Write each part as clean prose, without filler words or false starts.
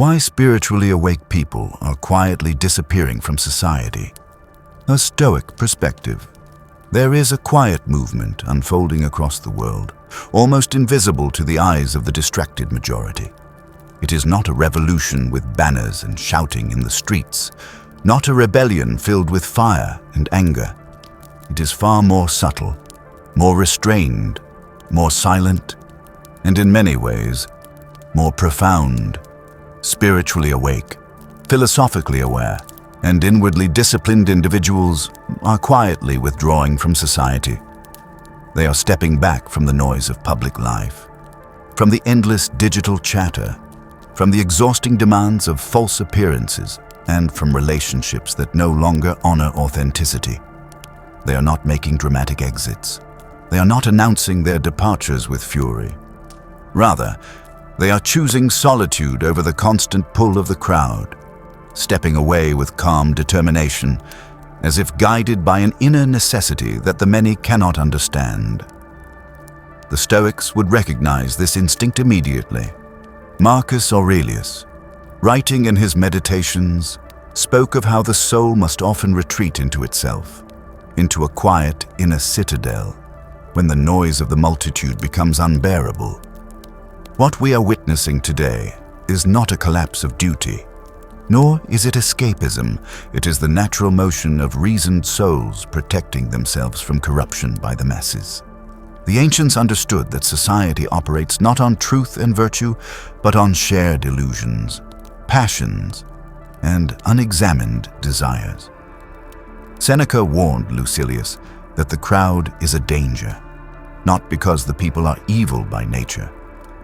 Why spiritually awake people are quietly disappearing from society. A Stoic perspective. There is a quiet movement unfolding across the world, almost invisible to the eyes of the distracted majority. It is not a revolution with banners and shouting in the streets, not a rebellion filled with fire and anger. It is far more subtle, more restrained, more silent, and in many ways, more profound. Spiritually awake, philosophically aware, and inwardly disciplined individuals are quietly withdrawing from society. They are stepping back from the noise of public life, from the endless digital chatter, from the exhausting demands of false appearances, and from relationships that no longer honor authenticity. They are not making dramatic exits. They are not announcing their departures with fury. Rather, they are choosing solitude over the constant pull of the crowd, stepping away with calm determination, as if guided by an inner necessity that the many cannot understand. The Stoics would recognize this instinct immediately. Marcus Aurelius, writing in his Meditations, spoke of how the soul must often retreat into itself, into a quiet inner citadel, when the noise of the multitude becomes unbearable. What we are witnessing today is not a collapse of duty, nor is it escapism. It is the natural motion of reasoned souls protecting themselves from corruption by the masses. The ancients understood that society operates not on truth and virtue, but on shared illusions, passions, and unexamined desires. Seneca warned Lucilius that the crowd is a danger, not because the people are evil by nature,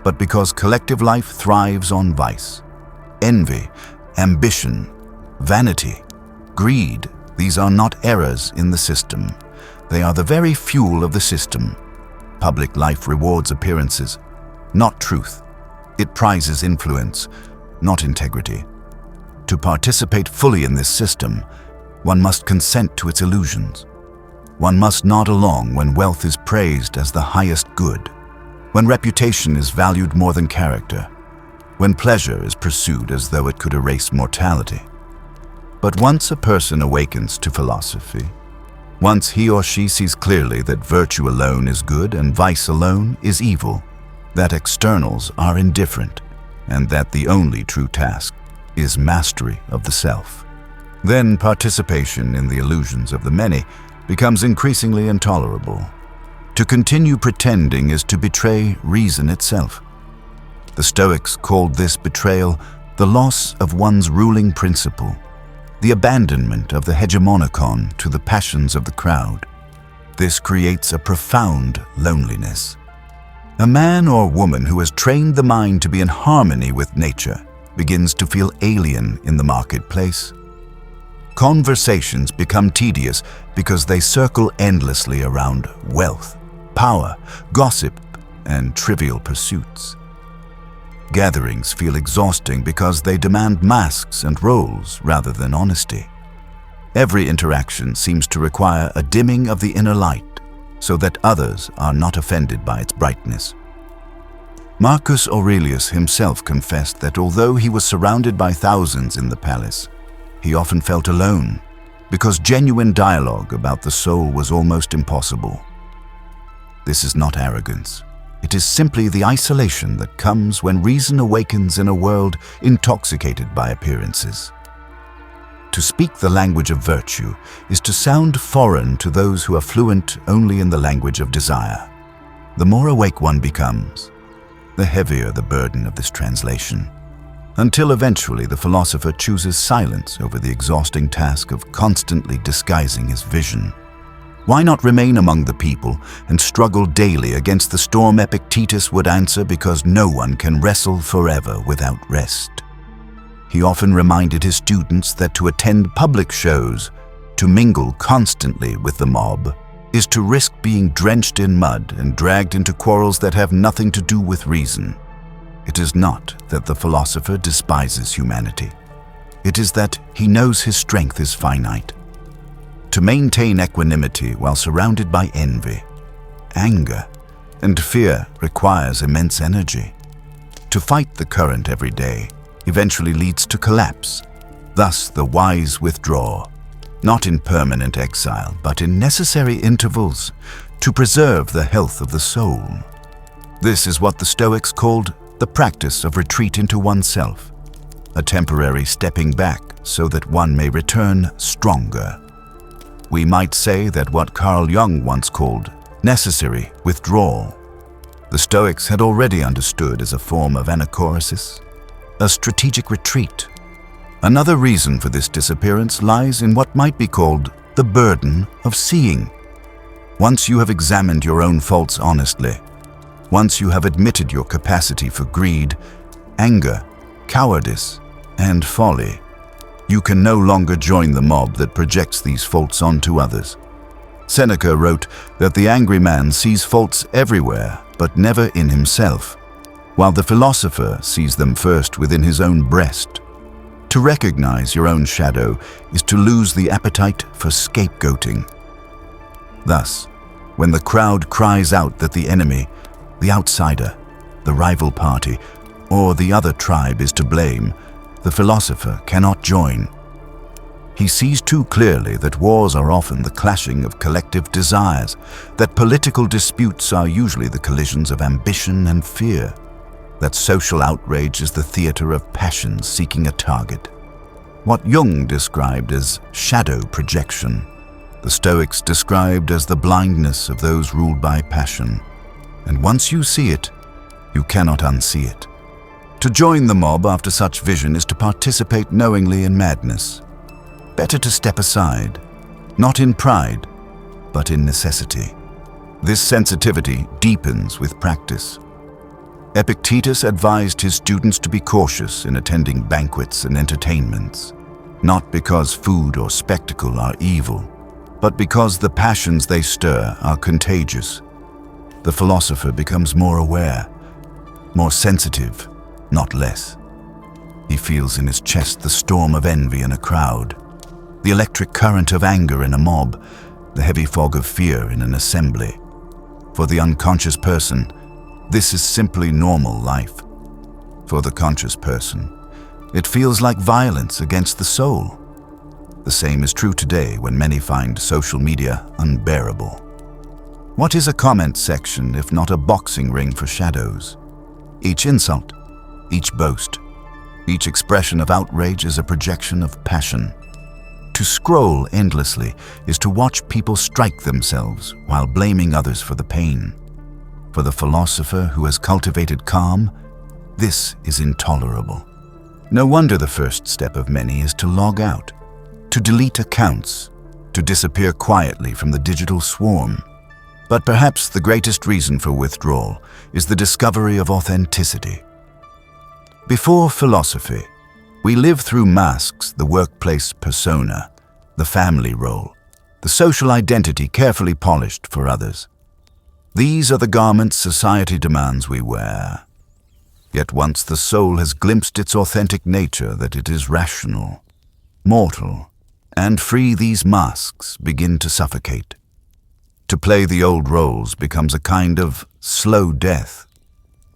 but because collective life thrives on vice. Envy, ambition, vanity, greed, these are not errors in the system. They are the very fuel of the system. Public life rewards appearances, not truth. It prizes influence, not integrity. To participate fully in this system, one must consent to its illusions. One must nod along when wealth is praised as the highest good, when reputation is valued more than character, when pleasure is pursued as though it could erase mortality. But once a person awakens to philosophy, once he or she sees clearly that virtue alone is good and vice alone is evil, that externals are indifferent, and that the only true task is mastery of the self, then participation in the illusions of the many becomes increasingly intolerable. To continue pretending is to betray reason itself. The Stoics called this betrayal the loss of one's ruling principle, the abandonment of the hegemonikon to the passions of the crowd. This creates a profound loneliness. A man or woman who has trained the mind to be in harmony with nature begins to feel alien in the marketplace. Conversations become tedious because they circle endlessly around wealth, power, gossip, and trivial pursuits. Gatherings feel exhausting because they demand masks and roles rather than honesty. Every interaction seems to require a dimming of the inner light so that others are not offended by its brightness. Marcus Aurelius himself confessed that although he was surrounded by thousands in the palace, he often felt alone because genuine dialogue about the soul was almost impossible. This is not arrogance. It is simply the isolation that comes when reason awakens in a world intoxicated by appearances. To speak the language of virtue is to sound foreign to those who are fluent only in the language of desire. The more awake one becomes, the heavier the burden of this translation, until eventually the philosopher chooses silence over the exhausting task of constantly disguising his vision. Why not remain among the people and struggle daily against the storm? Epictetus would answer, because no one can wrestle forever without rest. He often reminded his students that to attend public shows, to mingle constantly with the mob, is to risk being drenched in mud and dragged into quarrels that have nothing to do with reason. It is not that the philosopher despises humanity. It is that he knows his strength is finite. To maintain equanimity while surrounded by envy, anger, and fear requires immense energy. To fight the current every day eventually leads to collapse. Thus, the wise withdraw, not in permanent exile, but in necessary intervals to preserve the health of the soul. This is what the Stoics called the practice of retreat into oneself, a temporary stepping back so that one may return stronger. We might say that what Carl Jung once called necessary withdrawal, the Stoics had already understood as a form of anachoresis, a strategic retreat. Another reason for this disappearance lies in what might be called the burden of seeing. Once you have examined your own faults honestly, once you have admitted your capacity for greed, anger, cowardice, and folly, you can no longer join the mob that projects these faults onto others. Seneca wrote that the angry man sees faults everywhere, but never in himself, while the philosopher sees them first within his own breast. To recognize your own shadow is to lose the appetite for scapegoating. Thus, when the crowd cries out that the enemy, the outsider, the rival party, or the other tribe is to blame, the philosopher cannot join. He sees too clearly that wars are often the clashing of collective desires, that political disputes are usually the collisions of ambition and fear, that social outrage is the theater of passions seeking a target. What Jung described as shadow projection, the Stoics described as the blindness of those ruled by passion. And once you see it, you cannot unsee it. To join the mob after such vision is to participate knowingly in madness. Better to step aside, not in pride, but in necessity. This sensitivity deepens with practice. Epictetus advised his students to be cautious in attending banquets and entertainments, not because food or spectacle are evil, but because the passions they stir are contagious. The philosopher becomes more aware, more sensitive, not less. He feels in his chest the storm of envy in a crowd, the electric current of anger in a mob, the heavy fog of fear in an assembly. For the unconscious person, this is simply normal life. For the conscious person, it feels like violence against the soul. The same is true today when many find social media unbearable. What is a comment section if not a boxing ring for shadows? Each insult, each boast, each expression of outrage is a projection of passion. To scroll endlessly is to watch people strike themselves while blaming others for the pain. For the philosopher who has cultivated calm, this is intolerable. No wonder the first step of many is to log out, to delete accounts, to disappear quietly from the digital swarm. But perhaps the greatest reason for withdrawal is the discovery of authenticity. Before philosophy, we live through masks: the workplace persona, the family role, the social identity carefully polished for others. These are the garments society demands we wear. Yet once the soul has glimpsed its authentic nature, that it is rational, mortal, and free, these masks begin to suffocate. To play the old roles becomes a kind of slow death.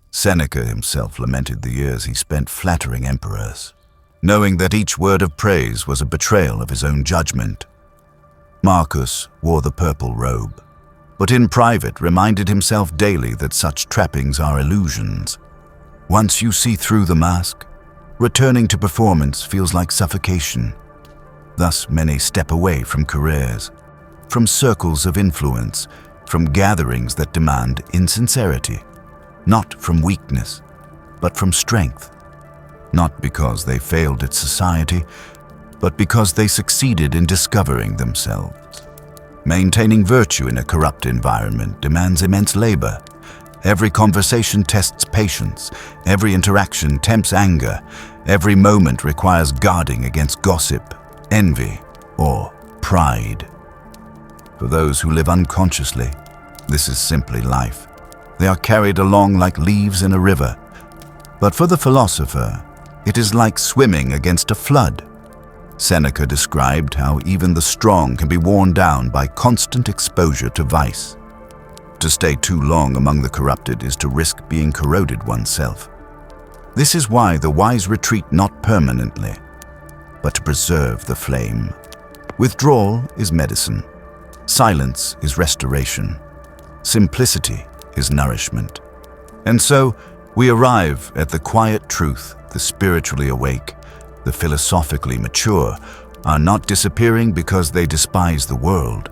Seneca himself lamented the years he spent flattering emperors, knowing that each word of praise was a betrayal of his own judgment. Marcus wore the purple robe, but in private reminded himself daily that such trappings are illusions. Once you see through the mask, returning to performance feels like suffocation. Thus many step away from careers, from circles of influence, from gatherings that demand insincerity, not from weakness, but from strength. Not because they failed at society, but because they succeeded in discovering themselves. Maintaining virtue in a corrupt environment demands immense labor. Every conversation tests patience, every interaction tempts anger, every moment requires guarding against gossip, envy, or pride. For those who live unconsciously, this is simply life. They are carried along like leaves in a river. But for the philosopher, it is like swimming against a flood. Seneca described how even the strong can be worn down by constant exposure to vice. To stay too long among the corrupted is to risk being corroded oneself. This is why the wise retreat not permanently, but to preserve the flame. Withdrawal is medicine. Silence is restoration. Simplicity is nourishment. And so, we arrive at the quiet truth. The spiritually awake, the philosophically mature, are not disappearing because they despise the world.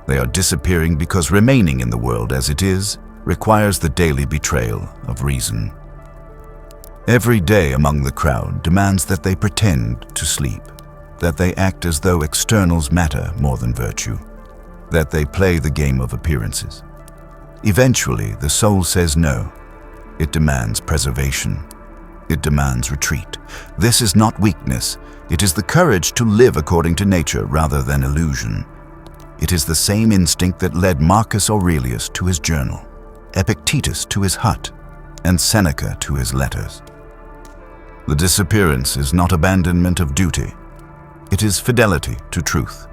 They are disappearing because remaining in the world as it is requires the daily betrayal of reason. Every day among the crowd demands that they pretend to sleep, that they act as though externals matter more than virtue, that they play the game of appearances. Eventually, the soul says no. It demands preservation. It demands retreat. This is not weakness. It is the courage to live according to nature rather than illusion. It is the same instinct that led Marcus Aurelius to his journal, Epictetus to his hut, and Seneca to his letters. The disappearance is not abandonment of duty. It is fidelity to truth.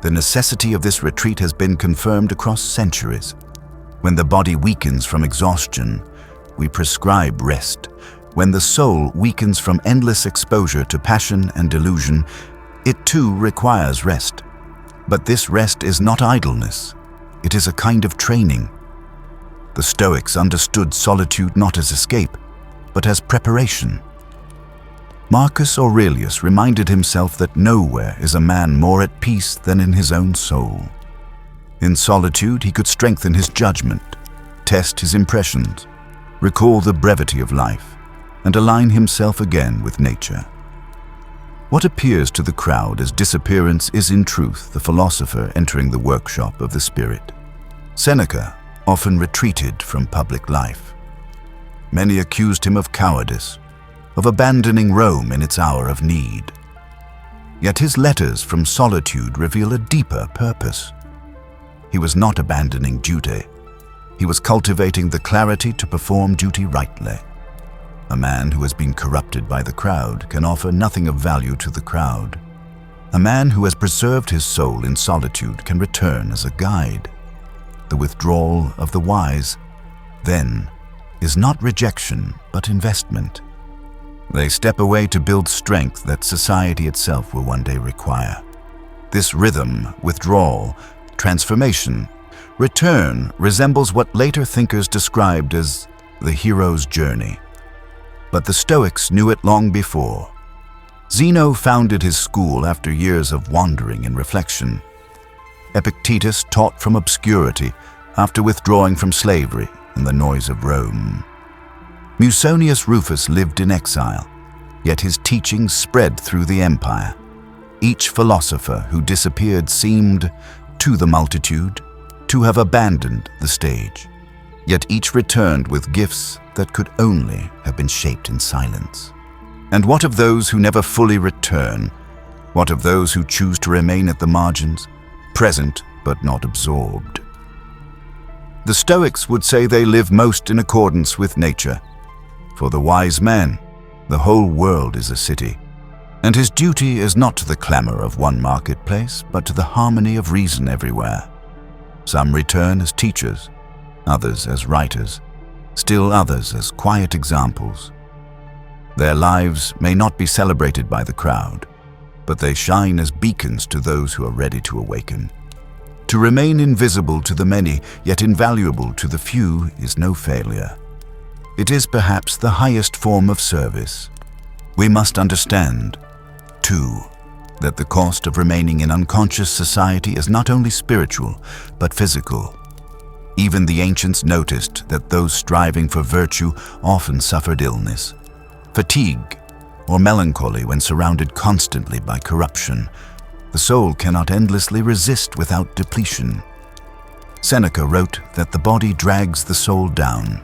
The necessity of this retreat has been confirmed across centuries. When the body weakens from exhaustion, we prescribe rest. When the soul weakens from endless exposure to passion and delusion, it too requires rest. But this rest is not idleness. It is a kind of training. The Stoics understood solitude not as escape, but as preparation. Marcus Aurelius reminded himself that nowhere is a man more at peace than in his own soul. In solitude, he could strengthen his judgment, test his impressions, recall the brevity of life, and align himself again with nature. What appears to the crowd as disappearance is in truth the philosopher entering the workshop of the spirit. Seneca often retreated from public life. Many accused him of cowardice, of abandoning Rome in its hour of need. Yet his letters from solitude reveal a deeper purpose. He was not abandoning duty. He was cultivating the clarity to perform duty rightly. A man who has been corrupted by the crowd can offer nothing of value to the crowd. A man who has preserved his soul in solitude can return as a guide. The withdrawal of the wise, then, is not rejection but investment. They step away to build strength that society itself will one day require. This rhythm, withdrawal, transformation, return resembles what later thinkers described as the hero's journey. But the Stoics knew it long before. Zeno founded his school after years of wandering and reflection. Epictetus taught from obscurity after withdrawing from slavery and the noise of Rome. Musonius Rufus lived in exile, yet his teachings spread through the empire. Each philosopher who disappeared seemed, to the multitude, to have abandoned the stage. Yet each returned with gifts that could only have been shaped in silence. And what of those who never fully return? What of those who choose to remain at the margins, present but not absorbed? The Stoics would say they live most in accordance with nature. For the wise man, the whole world is a city, and his duty is not to the clamor of one marketplace, but to the harmony of reason everywhere. Some return as teachers, others as writers, still others as quiet examples. Their lives may not be celebrated by the crowd, but they shine as beacons to those who are ready to awaken. To remain invisible to the many, yet invaluable to the few, is no failure. It is perhaps the highest form of service. We must understand, too, that the cost of remaining in unconscious society is not only spiritual, but physical. Even the ancients noticed that those striving for virtue often suffered illness, fatigue, or melancholy when surrounded constantly by corruption. The soul cannot endlessly resist without depletion. Seneca wrote that the body drags the soul down,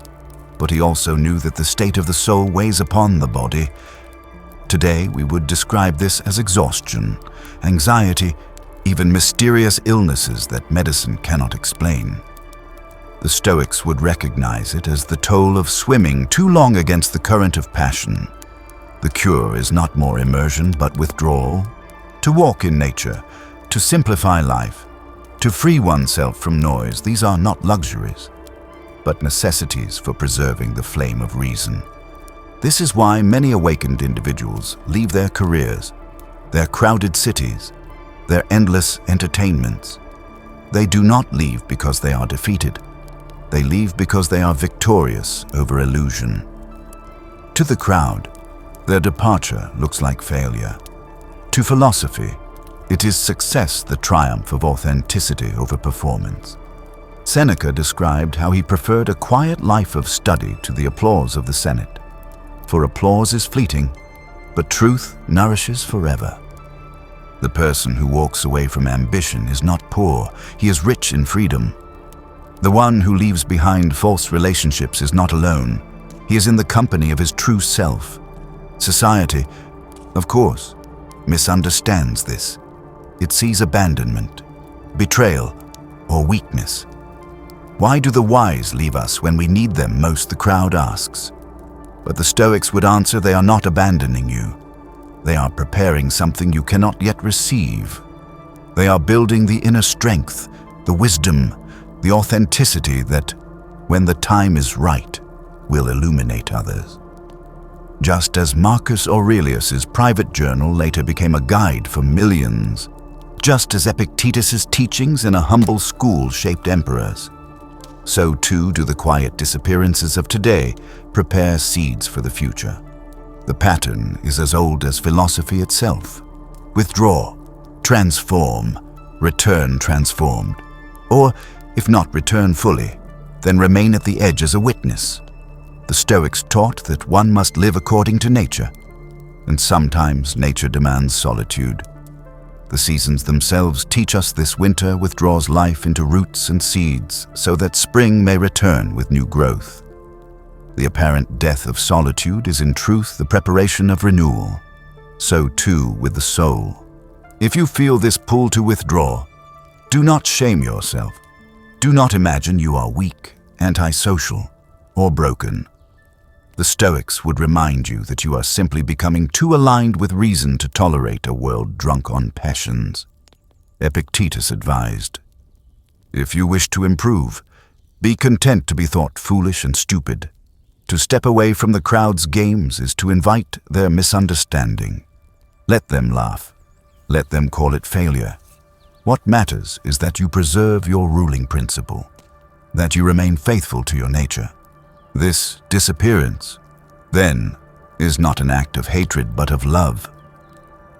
but he also knew that the state of the soul weighs upon the body. Today, we would describe this as exhaustion, anxiety, even mysterious illnesses that medicine cannot explain. The Stoics would recognize it as the toll of swimming too long against the current of passion. The cure is not more immersion, but withdrawal. To walk in nature, to simplify life, to free oneself from noise, these are not luxuries, but necessities for preserving the flame of reason. This is why many awakened individuals leave their careers, their crowded cities, their endless entertainments. They do not leave because they are defeated. They leave because they are victorious over illusion. To the crowd, their departure looks like failure. To philosophy, it is success, the triumph of authenticity over performance. Seneca described how he preferred a quiet life of study to the applause of the Senate. For applause is fleeting, but truth nourishes forever. The person who walks away from ambition is not poor, he is rich in freedom. The one who leaves behind false relationships is not alone, he is in the company of his true self. Society, of course, misunderstands this. It sees abandonment, betrayal, or weakness. Why do the wise leave us when we need them most, the crowd asks. But the Stoics would answer, they are not abandoning you. They are preparing something you cannot yet receive. They are building the inner strength, the wisdom, the authenticity that, when the time is right, will illuminate others. Just as Marcus Aurelius's private journal later became a guide for millions, just as Epictetus's teachings in a humble school shaped emperors, so too do the quiet disappearances of today prepare seeds for the future. The pattern is as old as philosophy itself. Withdraw, transform, return transformed. Or, if not return fully, then remain at the edge as a witness. The Stoics taught that one must live according to nature, and sometimes nature demands solitude. The seasons themselves teach us this winter withdraws life into roots and seeds so that spring may return with new growth. The apparent death of solitude is in truth the preparation of renewal. So too with the soul. If you feel this pull to withdraw, do not shame yourself. Do not imagine you are weak, antisocial, or broken. The Stoics would remind you that you are simply becoming too aligned with reason to tolerate a world drunk on passions. Epictetus advised, "If you wish to improve, be content to be thought foolish and stupid. To step away from the crowd's games is to invite their misunderstanding. Let them laugh. Let them call it failure. What matters is that you preserve your ruling principle, that you remain faithful to your nature. This disappearance, then, is not an act of hatred but of love.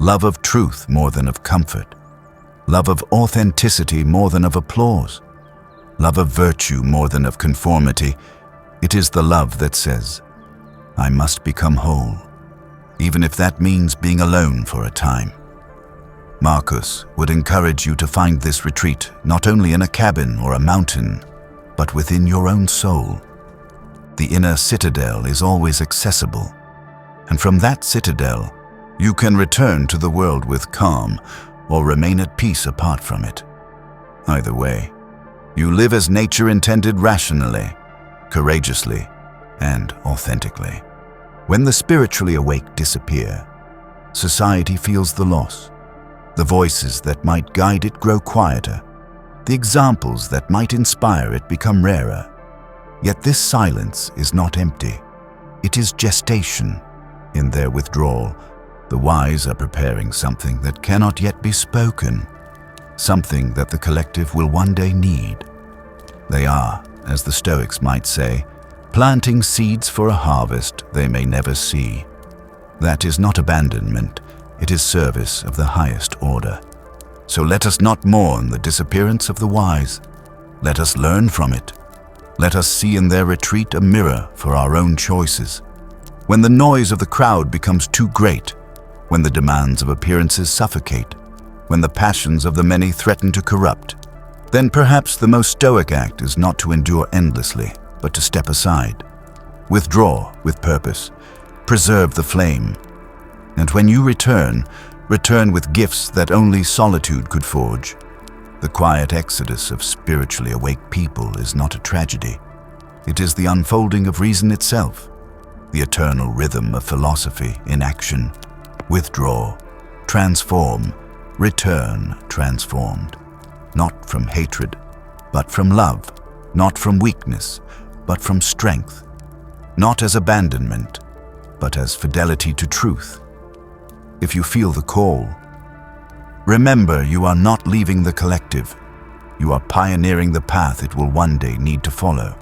Love of truth more than of comfort. Love of authenticity more than of applause. Love of virtue more than of conformity. It is the love that says, I must become whole, even if that means being alone for a time." Marcus would encourage you to find this retreat not only in a cabin or a mountain, but within your own soul. The inner citadel is always accessible, and from that citadel, you can return to the world with calm or remain at peace apart from it. Either way, you live as nature intended, rationally, courageously, and authentically. When the spiritually awake disappear, society feels the loss. The voices that might guide it grow quieter. The examples that might inspire it become rarer. Yet this silence is not empty. It is gestation. In their withdrawal, the wise are preparing something that cannot yet be spoken, something that the collective will one day need. They are, as the Stoics might say, planting seeds for a harvest they may never see. That is not abandonment, it is service of the highest order. So let us not mourn the disappearance of the wise. Let us learn from it. Let us see in their retreat a mirror for our own choices. When the noise of the crowd becomes too great, when the demands of appearances suffocate, when the passions of the many threaten to corrupt, then perhaps the most stoic act is not to endure endlessly, but to step aside. Withdraw with purpose. Preserve the flame. And when you return with gifts that only solitude could forge. The quiet exodus of spiritually awake people is not a tragedy. It is the unfolding of reason itself, the eternal rhythm of philosophy in action. Withdraw, transform, return transformed. Not from hatred, but from love. Not from weakness, but from strength. Not as abandonment, but as fidelity to truth. If you feel the call, remember you are not leaving the collective. You are pioneering the path it will one day need to follow.